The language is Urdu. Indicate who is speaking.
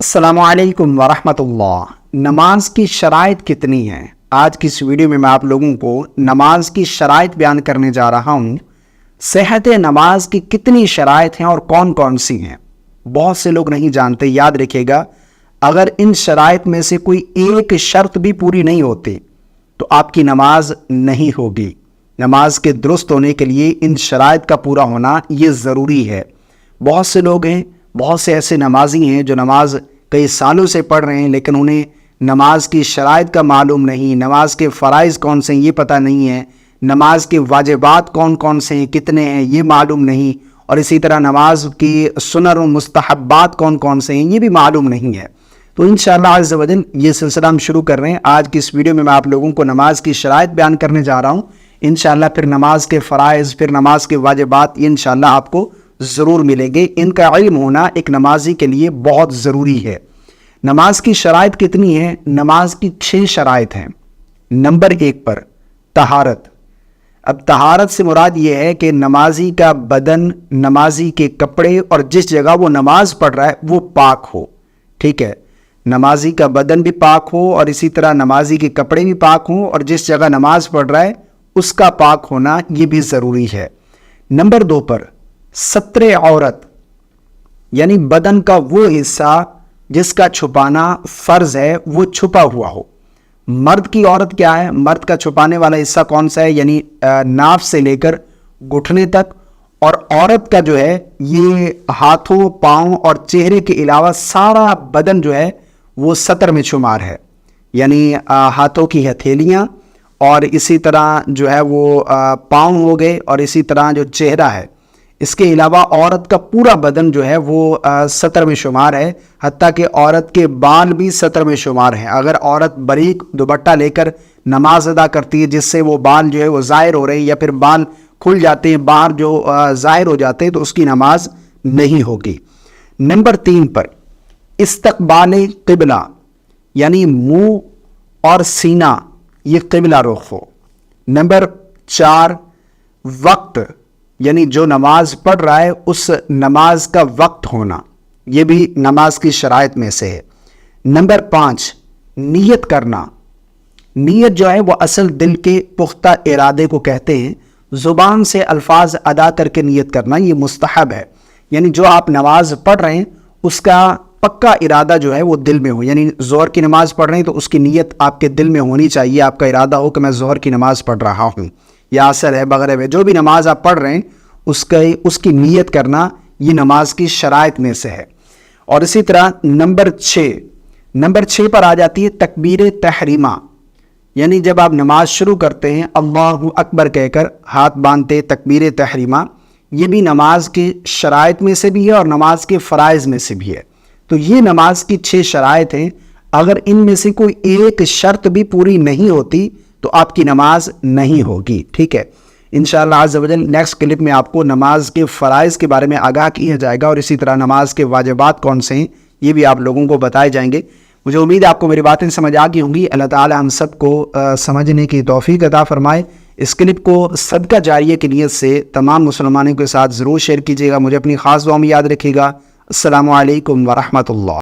Speaker 1: السلام علیکم ورحمۃ اللہ۔ نماز کی شرائط کتنی ہیں؟ آج کی اس ویڈیو میں آپ لوگوں کو نماز کی شرائط بیان کرنے جا رہا ہوں۔ صحت نماز کی کتنی شرائط ہیں اور کون کون سی ہیں؟ بہت سے لوگ نہیں جانتے، یاد رکھیے گا، اگر ان شرائط میں سے کوئی ایک شرط بھی پوری نہیں ہوتی تو آپ کی نماز نہیں ہوگی۔ نماز کے درست ہونے کے لیے ان شرائط کا پورا ہونا یہ ضروری ہے۔ بہت سے لوگ ہیں، بہت سے ایسے نمازی ہیں جو نماز کئی سالوں سے پڑھ رہے ہیں لیکن انہیں نماز کی شرائط کا معلوم نہیں، نماز کے فرائض کون سے ہیں یہ پتہ نہیں ہے، نماز کے واجبات کون کون سے ہیں، کتنے ہیں یہ معلوم نہیں، اور اسی طرح نماز کی سنن و مستحبات کون کون سے ہیں یہ بھی معلوم نہیں ہے۔ تو انشاءاللہ عز و جل یہ سلسلہ ہم شروع کر رہے ہیں۔ آج کی اس ویڈیو میں آپ لوگوں کو نماز کی شرائط بیان کرنے جا رہا ہوں۔ انشاءاللہ پھر نماز کے فرائض، پھر نماز کے واجبات، یہ انشاءاللہ آپ کو ضرور ملیں گے۔ ان کا علم ہونا ایک نمازی کے لیے بہت ضروری ہے۔ نماز کی شرائط کتنی ہیں؟ نماز کی 6 شرائط ہیں۔ نمبر 1 پر طہارت۔ اب طہارت سے مراد یہ ہے کہ نمازی کا بدن، نمازی کے کپڑے اور جس جگہ وہ نماز پڑھ رہا ہے وہ پاک ہو، ٹھیک ہے؟ نمازی کا بدن بھی پاک ہو اور اسی طرح نمازی کے کپڑے بھی پاک ہوں، اور جس جگہ نماز پڑھ رہا ہے اس کا پاک ہونا یہ بھی ضروری ہے۔ نمبر 2 پر ستر عورت، یعنی بدن کا وہ حصہ جس کا چھپانا فرض ہے وہ چھپا ہوا ہو۔ مرد کی عورت کیا ہے؟ مرد کا چھپانے والا حصہ کون سا ہے؟ یعنی ناف سے لے کر گھٹنے تک، اور عورت کا جو ہے یہ ہاتھوں، پاؤں اور چہرے کے علاوہ سارا بدن جو ہے وہ ستر میں شمار ہے، یعنی ہاتھوں کی ہتھیلیاں اور اسی طرح جو ہے وہ پاؤں ہو گئے، اور اسی طرح جو چہرہ ہے، اس کے علاوہ عورت کا پورا بدن جو ہے وہ ستر میں شمار ہے، حتیٰ کہ عورت کے بال بھی ستر میں شمار ہیں۔ اگر عورت باریک دوپٹہ لے کر نماز ادا کرتی ہے جس سے وہ بال جو ہے وہ ظاہر ہو رہے ہیں، یا پھر بال کھل جاتے ہیں باہر جو ظاہر ہو جاتے ہیں، تو اس کی نماز نہیں ہوگی۔ نمبر 3 پر استقبال قبلہ، یعنی منہ اور سینہ یہ قبلہ رخ ہو۔ نمبر 4 وقت، یعنی جو نماز پڑھ رہا ہے اس نماز کا وقت ہونا، یہ بھی نماز کی شرائط میں سے ہے۔ نمبر 5 نیت کرنا۔ نیت جو ہے وہ اصل دل کے پختہ ارادے کو کہتے ہیں۔ زبان سے الفاظ ادا کر کے نیت کرنا یہ مستحب ہے، یعنی جو آپ نماز پڑھ رہے ہیں اس کا پکا ارادہ جو ہے وہ دل میں ہو، یعنی ظہر کی نماز پڑھ رہے ہیں تو اس کی نیت آپ کے دل میں ہونی چاہیے، آپ کا ارادہ ہو کہ میں ظہر کی نماز پڑھ رہا ہوں، یا عصر ہے وغیرہ ہے، جو بھی نماز آپ پڑھ رہے ہیں اس کی نیت کرنا یہ نماز کی شرائط میں سے ہے۔ اور اسی طرح نمبر 6 پر آ جاتی ہے تکبیر تحریمہ، یعنی جب آپ نماز شروع کرتے ہیں اللہ اکبر کہہ کر ہاتھ باندھتے تکبیر تحریمہ، یہ بھی نماز کی شرائط میں سے بھی ہے اور نماز کے فرائض میں سے بھی ہے۔ تو یہ نماز کی 6 شرائط ہیں۔ اگر ان میں سے کوئی ایک شرط بھی پوری نہیں ہوتی تو آپ کی نماز نہیں ہوگی، ٹھیک ہے؟ انشاءاللہ عز و جل نیکسٹ کلپ میں آپ کو نماز کے فرائض کے بارے میں آگاہ کیا جائے گا، اور اسی طرح نماز کے واجبات کون سے ہیں یہ بھی آپ لوگوں کو بتائے جائیں گے۔ مجھے امید ہے آپ کو میری باتیں سمجھ آ گئی ہوں گی۔ اللہ تعالی ہم سب کو سمجھنے کی توفیق عطا فرمائے۔ اس کلپ کو صدقہ جاریہ کی نیت سے تمام مسلمانوں کے ساتھ ضرور شیئر کیجیے گا۔ مجھے اپنی خاص دعا میں یاد رکھیے گا۔ السلام علیکم ورحمۃ اللہ۔